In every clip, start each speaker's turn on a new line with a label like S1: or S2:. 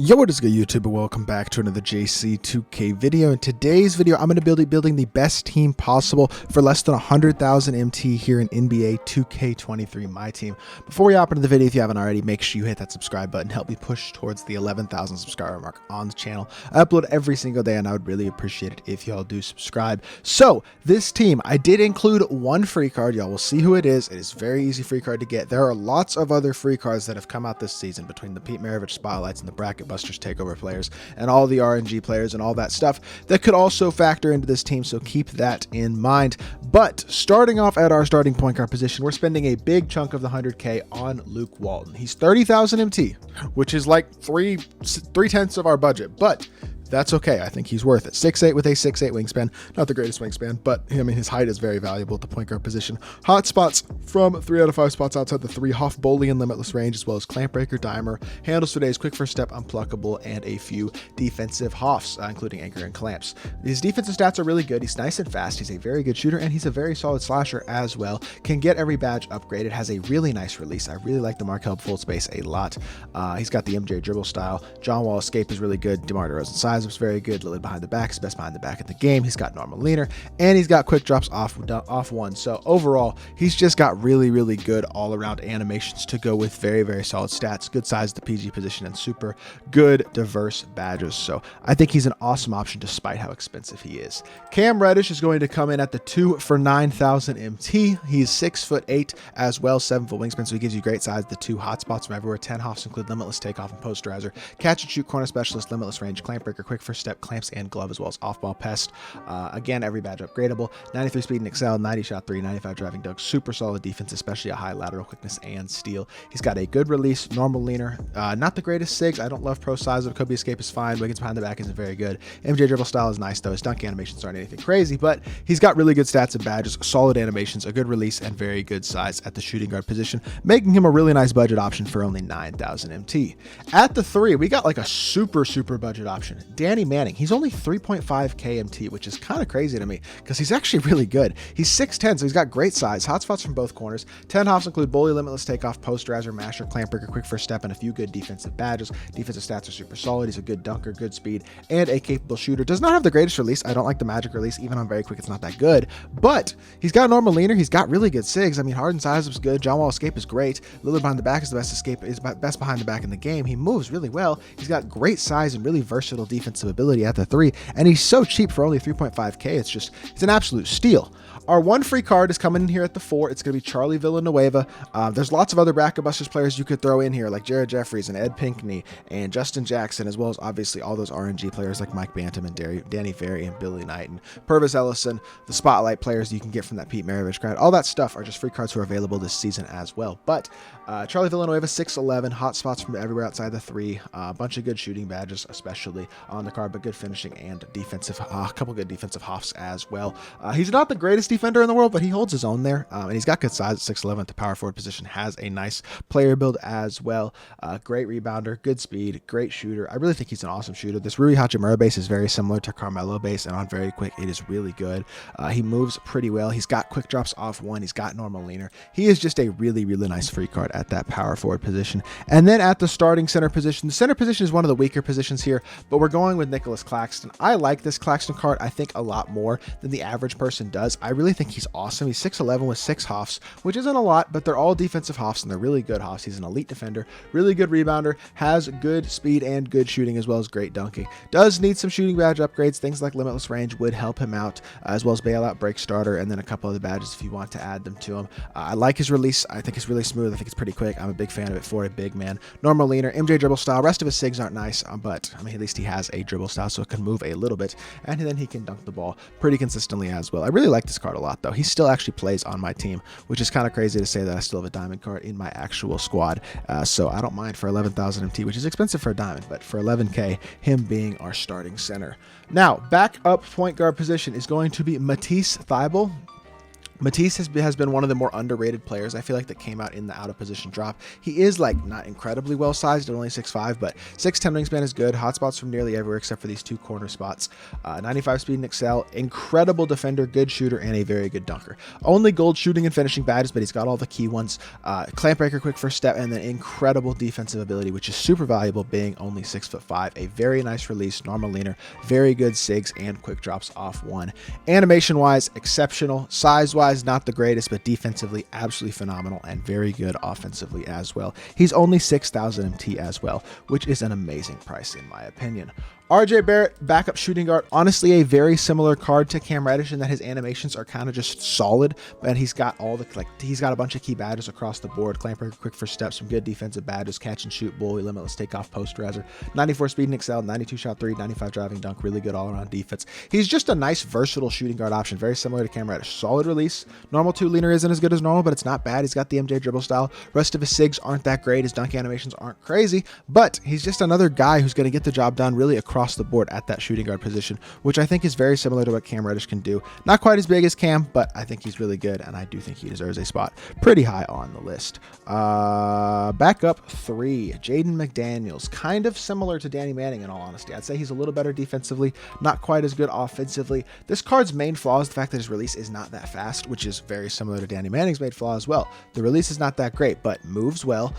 S1: Yo, what is good, YouTube, and welcome back to another JC2K video. In today's video, I'm going to be building the best team possible for less than 100,000 MT here in NBA 2K23 MyTEAM. Before we hop into the video, if you haven't already, make sure you hit that subscribe button. Help me push towards the 11,000 subscriber mark on the channel. I upload every single day, and I would really appreciate it if y'all do subscribe. So, this team, I did include one free card. Y'all will see who it is. It is a very easy free card to get. There are lots of other free cards that have come out this season between the Pete Maravich spotlights and the bracket busters takeover players and all the RNG players and all that stuff that could also factor into this team, so keep that in mind. But starting off at our starting point guard position, we're spending a big chunk of the 100K on Luke Walton. He's 30,000 MT, which is like three-tenths of our budget, but that's okay. I think he's worth it. 6'8" with a 6'8" wingspan. Not the greatest wingspan, but I mean, his height is very valuable at the point guard position. Hot spots from 3 out of 5 spots outside the 3. Hoff, Boley, and Limitless range, as well as Clamp Breaker, Dimer, handles for days, quick first step, unpluckable, and a few defensive Hoffs, including anchor and clamps. His defensive stats are really good. He's nice and fast. He's a very good shooter, and he's a very solid slasher as well. Can get every badge upgraded. Has a really nice release. I really like the Markel full space a lot. He's got the MJ dribble style. John Wall escape is really good. DeMar DeRozan size is very good. Lillard behind the back is best behind the back in the game. He's got normal leaner, and he's got quick drops off one. So overall, he's just got really good all around animations to go with very solid stats, good size at the PG position, and super good diverse badges. So I think he's an awesome option despite how expensive he is. Cam Reddish is going to come in at the 2 for 9,000 MT. He's 6'8" as well, 7-foot wingspan, so he gives you great size. The 2 hotspots from everywhere. 10 Hoffs include Limitless takeoff and posterizer, catch and shoot, corner specialist, Limitless range, clamp breaker, quick first step, clamps and glove, as well as off-ball pest. Again, every badge upgradable. 93 speed and excel, 90 shot 3, 95 driving dunk, super solid defense, especially a high lateral quickness and steal. He's got a good release, normal leaner, not the greatest sigs. I don't love pro size of Kobe escape is fine. Wiggins behind the back isn't very good. MJ dribble style is nice though. His dunk animations aren't anything crazy, but he's got really good stats and badges, solid animations, a good release, and very good size at the shooting guard position, making him a really nice budget option for only 9,000 MT. At the 3, we got like a super budget option. Danny Manning. He's only 3.5 KMT, which is kind of crazy to me because he's actually really good. He's 6'10", so he's got great size. Hotspots from both corners. 10 Hoffs include Bully, Limitless takeoff, posterizer, masher, clamp breaker, quick first step, and a few good defensive badges. Defensive stats are super solid. He's a good dunker, good speed, and a capable shooter. Does not have the greatest release. I don't like the magic release. Even on very quick, it's not that good, but he's got normal leaner. He's got really good sigs. I mean, Harden size is good. John Wall escape is great. Lillard behind the back is the best escape, is best behind the back in the game. He moves really well. He's got great size and really versatile defensive ability at the 3, and he's so cheap for only 3.5K. It's an absolute steal. Our one free card is coming in here at the 4. It's going to be Charlie Villanueva. There's lots of other bracket busters players you could throw in here, like Jared Jeffries and Ed Pinckney and Justin Jackson, as well as obviously all those RNG players like Mike Bantam and Danny Ferry and Billy Knight and Purvis Ellison, the spotlight players you can get from that Pete Maravich crowd. All that stuff are just free cards who are available this season as well. But Charlie Villanueva, 6'11", hot spots from everywhere outside the 3, a bunch of good shooting badges, especially on the card, but good finishing and defensive, a couple good defensive Hoffs as well. He's not the greatest defender in the world, but he holds his own there, and he's got good size at 6'11" at the power forward position. Has a nice player build as well. Great rebounder, good speed, great shooter. I really think he's an awesome shooter. This Rui Hachimura base is very similar to Carmelo base, and on very quick, it is really good. He moves pretty well. He's got quick drops off 1. He's got normal leaner. He is just a really nice free card at that power forward position. And then at the starting center position, the center position is one of the weaker positions here, but we're going with Nicholas Claxton. I like this Claxton card, I think, a lot more than the average person does. I really think he's awesome. He's 6'11" with 6 Hoffs, which isn't a lot, but they're all defensive Hoffs, and they're really good Hoffs. He's an elite defender, really good rebounder, has good speed and good shooting, as well as great dunking. Does need some shooting badge upgrades. Things like Limitless range would help him out, as well as bailout, break starter, and then a couple other badges if you want to add them to him. I like his release. I think it's really smooth. I think it's pretty quick. I'm a big fan of it for a big man. Normal leaner, MJ dribble style. Rest of his sigs aren't nice, but I mean, at least he has a dribble style, so it can move a little bit, and then he can dunk the ball pretty consistently as well. I really like this card a lot, though. He still actually plays on my team, which is kind of crazy to say that I still have a diamond card in my actual squad. So I don't mind for 11,000 MT, which is expensive for a diamond, but for 11K, him being our starting center. Now, back up point guard position is going to be Matisse Thybulle. Matisse has been one of the more underrated players, I feel like, that came out in the out of position drop. He is like not incredibly well sized at only 6'5", but 6'10" wingspan is good. Hotspots from nearly everywhere except for these 2 corner spots. 95 speed and excel, incredible defender, good shooter, and a very good dunker. Only gold shooting and finishing badges, but he's got all the key ones. Clamp breaker, quick first step, and then incredible defensive ability, which is super valuable being only 6'5". A very nice release, normal leaner, very good sigs and quick drops off one. Animation wise, exceptional. Size wise, not the greatest, but defensively absolutely phenomenal and very good offensively as well. He's only 6,000 MT as well, which is an amazing price in my opinion. RJ Barrett, backup shooting guard, honestly a very similar card to Cam Reddish in that his animations are kind of just solid, but he's got all the he's got a bunch of key badges across the board. Clamper, quick first step, some good defensive badges, catch and shoot, bully, limitless takeoff, posterizer, 94 speed and excel, 92 shot 3, 95 driving dunk, really good all around defense. He's just a nice versatile shooting guard option, very similar to Cam Reddish. Solid release, normal 2 leaner isn't as good as normal, but it's not bad. He's got the MJ dribble style. Rest of his sigs aren't that great. His dunk animations aren't crazy, but he's just another guy who's going to get the job done really across the board at that shooting guard position, which I think is very similar to what Cam Reddish can do. Not quite as big as Cam, but I think he's really good, and I do think he deserves a spot pretty high on the list. Backup 3, Jaden McDaniels, kind of similar to Danny Manning in all honesty. I'd say he's a little better defensively, not quite as good offensively. This card's main flaw is the fact that his release is not that fast, which is very similar to Danny Manning's main flaw as well. The release is not that great, but moves well.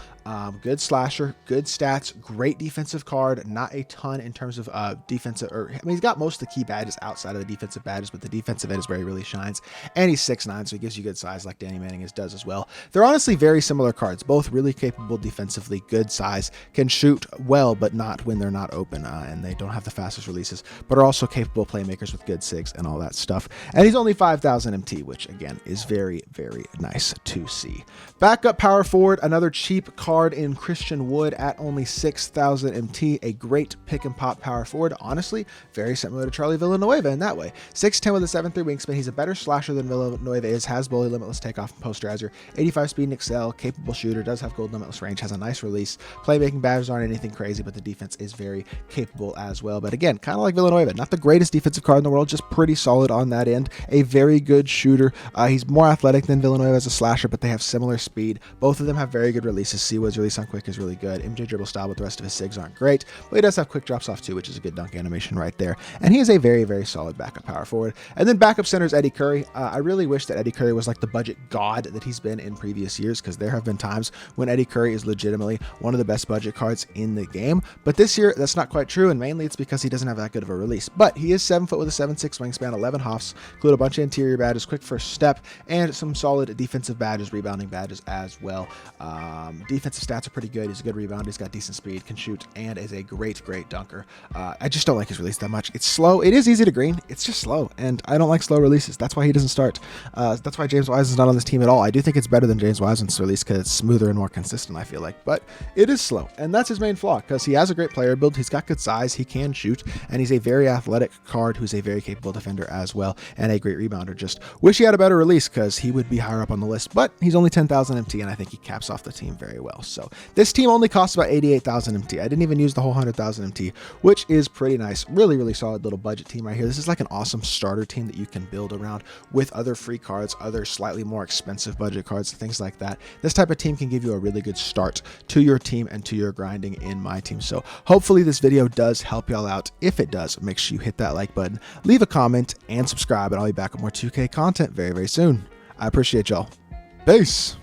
S1: Good slasher, good stats, great defensive card, not a ton in terms of defensive, he's got most of the key badges outside of the defensive badges, but the defensive end is where he really shines. And he's 6'9", so he gives you good size like Danny Manning does as well. They're honestly very similar cards, both really capable defensively, good size, can shoot well, but not when they're not open, and they don't have the fastest releases, but are also capable playmakers with good sigs and all that stuff. And he's only 5,000 MT, which again is very, very nice to see. Backup power forward, another cheap card in Christian Wood at only 6,000 MT, a great pick and pop power forward. Honestly, very similar to Charlie Villanueva in that way. 6'10" with a 7'3" wingspan. He's a better slasher than Villanueva is, has bully, limitless takeoff, and posterizer, 85 speed and excel, capable shooter, does have gold limitless range, has a nice release. Playmaking badges aren't anything crazy, but the defense is very capable as well. But again, kind of like Villanueva, not the greatest defensive card in the world, just pretty solid on that end. A very good shooter. He's more athletic than Villanueva as a slasher, but they have similar speed. Both of them have very good releases. Seawood's release on quick is really good. MJ dribble style, but the rest of his sigs aren't great, but he does have quick drops off too, which is a good dunk animation right there. And he is a very, very solid backup power forward. And then backup center is Eddie Curry. I really wish that Eddie Curry was like the budget god that he's been in previous years, because there have been times when Eddie Curry is legitimately one of the best budget cards in the game. But this year, that's not quite true, and mainly it's because he doesn't have that good of a release. But he is 7 foot with a 7'6" wingspan, 11 hoffs, include a bunch of interior badges, quick first step, and some solid defensive badges, rebounding badges as well. Defensive stats are pretty good. He's a good rebounder. He's got decent speed, can shoot, and is a great, great dunker. I just don't like his release that much. It's slow. It is easy to green. It's just slow, and I don't like slow releases. That's why he doesn't start. That's why James Wiseman's not on this team at all. I do think it's better than James Wiseman's release because it's smoother and more consistent, I feel like, but it is slow, and that's his main flaw because he has a great player build. He's got good size. He can shoot, and he's a very athletic card who's a very capable defender as well, and a great rebounder. Just wish he had a better release because he would be higher up on the list, but he's only 10,000 MT, and I think he caps off the team very well. So this team only costs about 88,000 MT. I didn't even use the whole 100,000 MT, which is pretty nice. Really, really solid little budget team right here. This is like an awesome starter team that you can build around with other free cards, other slightly more expensive budget cards, things like that. This type of team can give you a really good start to your team and to your grinding in my team. So hopefully this video does help y'all out. If it does, make sure you hit that like button, leave a comment, and subscribe, and I'll be back with more 2K content very, very soon. I appreciate y'all. Peace.